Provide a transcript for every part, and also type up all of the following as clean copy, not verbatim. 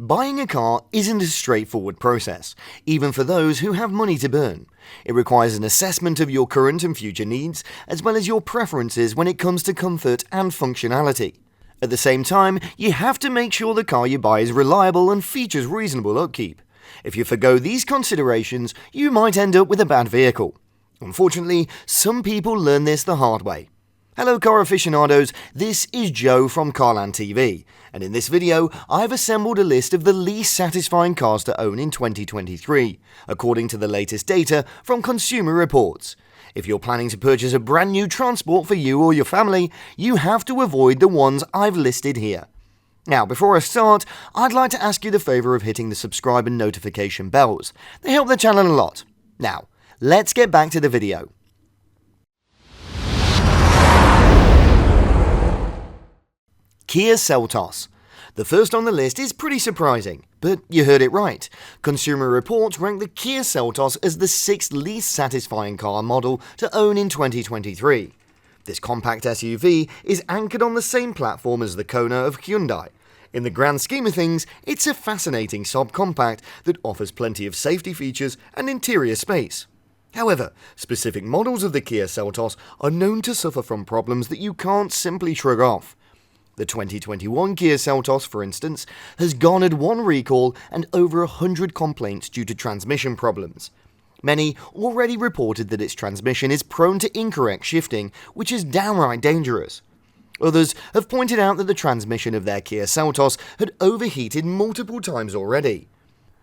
Buying a car isn't a straightforward process, even for those who have money to burn. It requires an assessment of your current and future needs, as well as your preferences when it comes to comfort and functionality. At the same time, you have to make sure the car you buy is reliable and features reasonable upkeep. If you forgo these considerations, you might end up with a bad vehicle. Unfortunately, some people learn this the hard way. Hello car aficionados, this is Joe from CarlandTV, and in this video I've assembled a list of the least satisfying cars to own in 2023, according to the latest data from Consumer Reports. If you're planning to purchase a brand new transport for you or your family, you have to avoid the ones I've listed here. Now, before I start, I'd like to ask you the favour of hitting the subscribe and notification bells. They help the channel a lot. Now, let's get back to the video. Kia Seltos. The first on the list is pretty surprising, but you heard it right. Consumer Reports ranked the Kia Seltos as the 6th least satisfying car model to own in 2023. This compact SUV is anchored on the same platform as the Kona of Hyundai. In the grand scheme of things, it's a fascinating subcompact that offers plenty of safety features and interior space. However, specific models of the Kia Seltos are known to suffer from problems that you can't simply shrug off. The 2021 Kia Seltos, for instance, has garnered 1 recall and over 100 complaints due to transmission problems. Many already reported that its transmission is prone to incorrect shifting, which is downright dangerous. Others have pointed out that the transmission of their Kia Seltos had overheated multiple times already.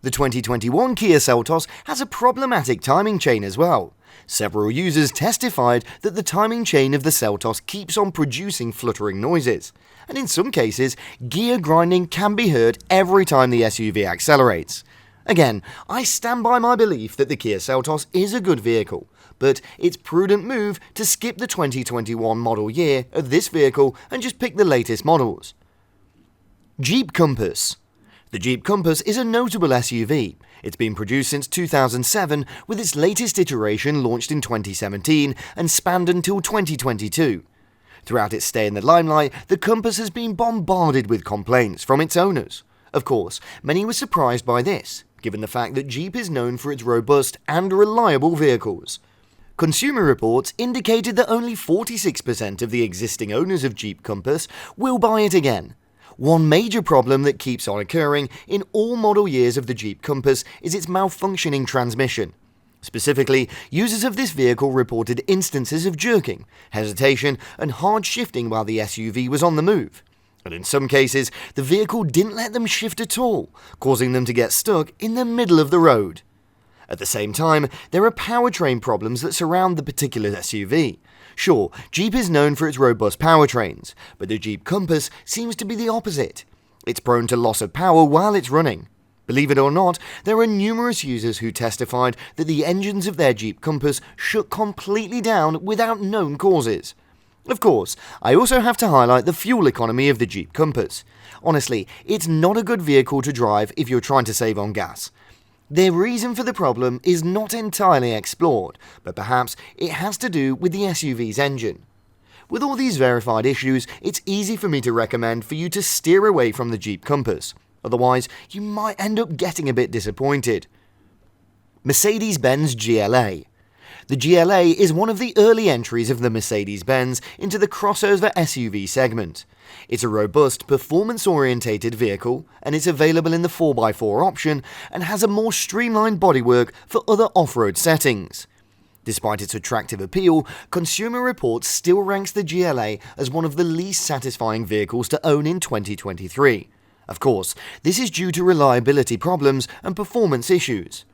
The 2021 Kia Seltos has a problematic timing chain as well. Several users testified that the timing chain of the Seltos keeps on producing fluttering noises, and in some cases, gear grinding can be heard every time the SUV accelerates. Again, I stand by my belief that the Kia Seltos is a good vehicle, but it's a prudent move to skip the 2021 model year of this vehicle and just pick the latest models. Jeep Compass. The Jeep Compass is a notable SUV. It's been produced since 2007, with its latest iteration launched in 2017 and spanned until 2022. Throughout its stay in the limelight, the Compass has been bombarded with complaints from its owners. Of course, many were surprised by this, given the fact that Jeep is known for its robust and reliable vehicles. Consumer Reports indicated that only 46% of the existing owners of Jeep Compass will buy it again. One major problem that keeps on occurring in all model years of the Jeep Compass is its malfunctioning transmission. Specifically, users of this vehicle reported instances of jerking, hesitation, and hard shifting while the SUV was on the move. And in some cases, the vehicle didn't let them shift at all, causing them to get stuck in the middle of the road. At the same time, there are powertrain problems that surround the particular SUV. Sure, Jeep is known for its robust powertrains, but the Jeep Compass seems to be the opposite. It's prone to loss of power while it's running. Believe it or not, there are numerous users who testified that the engines of their Jeep Compass shut completely down without known causes. Of course, I also have to highlight the fuel economy of the Jeep Compass. Honestly, it's not a good vehicle to drive if you're trying to save on gas. The reason for the problem is not entirely explored, but perhaps it has to do with the SUV's engine. With all these verified issues, it's easy for me to recommend for you to steer away from the Jeep Compass. Otherwise, you might end up getting a bit disappointed. Mercedes-Benz GLA. The GLA is one of the early entries of the Mercedes-Benz into the crossover SUV segment. It's a robust, performance-orientated vehicle, and it's available in the 4x4 option and has a more streamlined bodywork for other off-road settings. Despite its attractive appeal, Consumer Reports still ranks the GLA as one of the least satisfying vehicles to own in 2023. Of course, this is due to reliability problems and performance issues.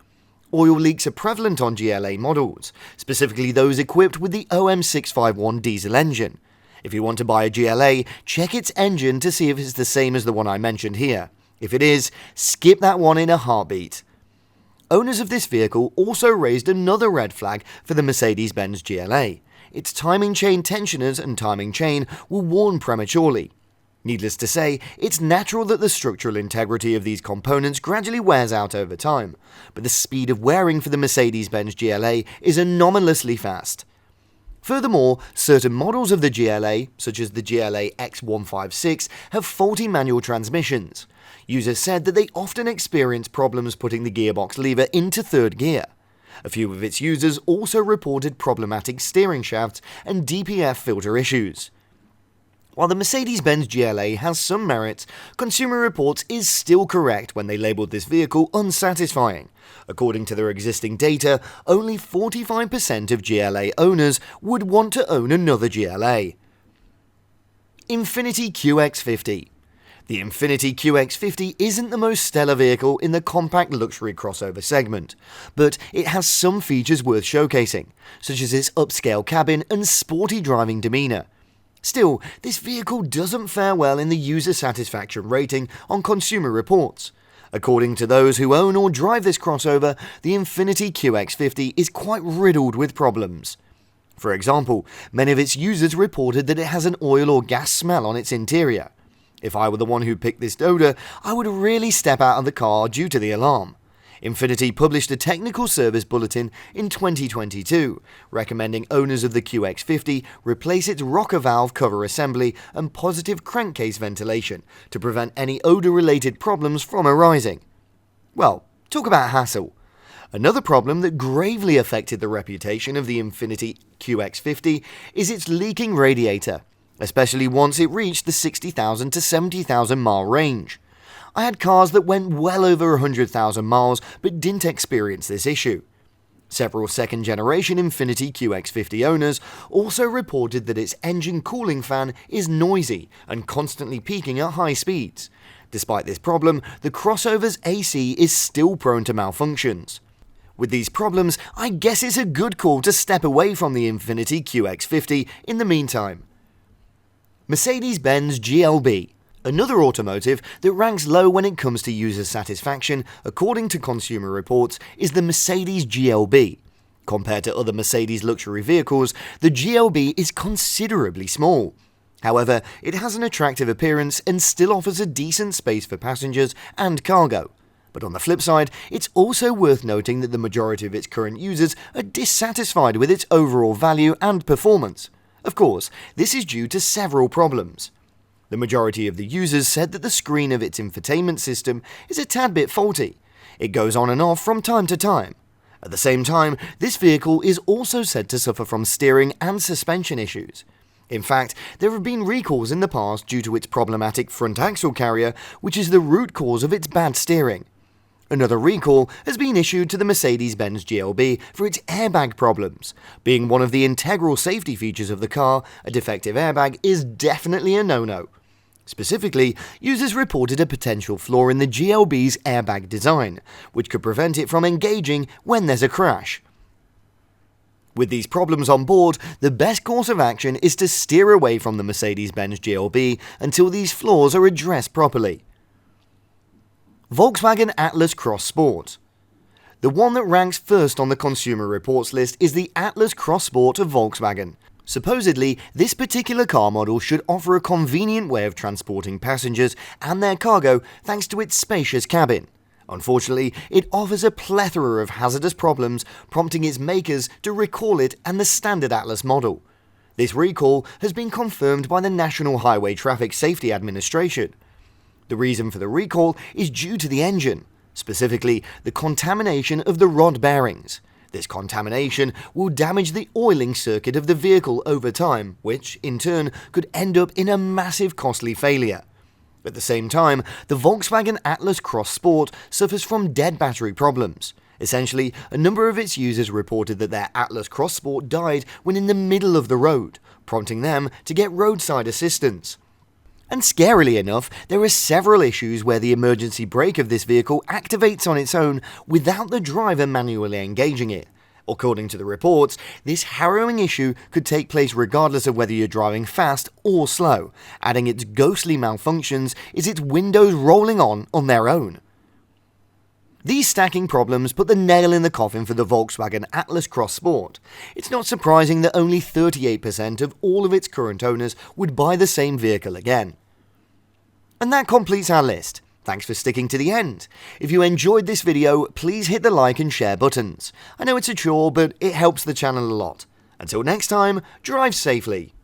Oil leaks are prevalent on GLA models, specifically those equipped with the OM651 diesel engine. If you want to buy a GLA, check its engine to see if it's the same as the one I mentioned here. If it is, skip that one in a heartbeat. Owners of this vehicle also raised another red flag for the Mercedes-Benz GLA. Its timing chain tensioners and timing chain were worn prematurely. Needless to say, it's natural that the structural integrity of these components gradually wears out over time, but the speed of wearing for the Mercedes-Benz GLA is anomalously fast. Furthermore, certain models of the GLA, such as the GLA X156, have faulty manual transmissions. Users said that they often experience problems putting the gearbox lever into third gear. A few of its users also reported problematic steering shafts and DPF filter issues. While the Mercedes-Benz GLA has some merits, Consumer Reports is still correct when they labelled this vehicle unsatisfying. According to their existing data, only 45% of GLA owners would want to own another GLA. Infiniti QX50. The Infiniti QX50 isn't the most stellar vehicle in the compact luxury crossover segment, but it has some features worth showcasing, such as its upscale cabin and sporty driving demeanour. Still, this vehicle doesn't fare well in the user satisfaction rating on Consumer Reports. According to those who own or drive this crossover, the Infiniti QX50 is quite riddled with problems. For example, many of its users reported that it has an oil or gas smell on its interior. If I were the one who picked this odor, I would really step out of the car due to the alarm. Infiniti published a technical service bulletin in 2022, recommending owners of the QX50 replace its rocker valve cover assembly and positive crankcase ventilation to prevent any odor-related problems from arising. Well, talk about hassle. Another problem that gravely affected the reputation of the Infiniti QX50 is its leaking radiator, especially once it reached the 60,000 to 70,000 mile range. I had cars that went well over 100,000 miles but didn't experience this issue. Several second-generation Infiniti QX50 owners also reported that its engine cooling fan is noisy and constantly peaking at high speeds. Despite this problem, the crossover's AC is still prone to malfunctions. With these problems, I guess it's a good call to step away from the Infiniti QX50 in the meantime. Mercedes-Benz GLA. Another automotive that ranks low when it comes to user satisfaction, according to Consumer Reports, is the Mercedes GLB. Compared to other Mercedes luxury vehicles, the GLB is considerably small. However, it has an attractive appearance and still offers a decent space for passengers and cargo. But on the flip side, it's also worth noting that the majority of its current users are dissatisfied with its overall value and performance. Of course, this is due to several problems. The majority of the users said that the screen of its infotainment system is a tad bit faulty. It goes on and off from time to time. At the same time, this vehicle is also said to suffer from steering and suspension issues. In fact, there have been recalls in the past due to its problematic front axle carrier, which is the root cause of its bad steering. Another recall has been issued to the Mercedes-Benz GLB for its airbag problems. Being one of the integral safety features of the car, a defective airbag is definitely a no-no. Specifically, users reported a potential flaw in the GLB's airbag design, which could prevent it from engaging when there's a crash. With these problems on board, the best course of action is to steer away from the Mercedes-Benz GLB until these flaws are addressed properly. Volkswagen Atlas Crossport. The one that ranks first on the Consumer Reports list is the Atlas Crossport of Volkswagen. Supposedly, this particular car model should offer a convenient way of transporting passengers and their cargo thanks to its spacious cabin. Unfortunately, it offers a plethora of hazardous problems, prompting its makers to recall it and the standard Atlas model. This recall has been confirmed by the National Highway Traffic Safety Administration. The reason for the recall is due to the engine, specifically the contamination of the rod bearings. This contamination will damage the oiling circuit of the vehicle over time, which, in turn, could end up in a massive costly failure. At the same time, the Volkswagen Atlas Crossport suffers from dead battery problems. Essentially, a number of its users reported that their Atlas Crossport died when in the middle of the road, prompting them to get roadside assistance. And scarily enough, there are several issues where the emergency brake of this vehicle activates on its own without the driver manually engaging it. According to the reports, this harrowing issue could take place regardless of whether you're driving fast or slow. Adding its ghostly malfunctions is its windows rolling on their own. These stacking problems put the nail in the coffin for the Volkswagen Atlas Crossport. It's not surprising that only 38% of all of its current owners would buy the same vehicle again. And that completes our list. Thanks for sticking to the end. If you enjoyed this video, please hit the like and share buttons. I know it's a chore, but it helps the channel a lot. Until next time, drive safely.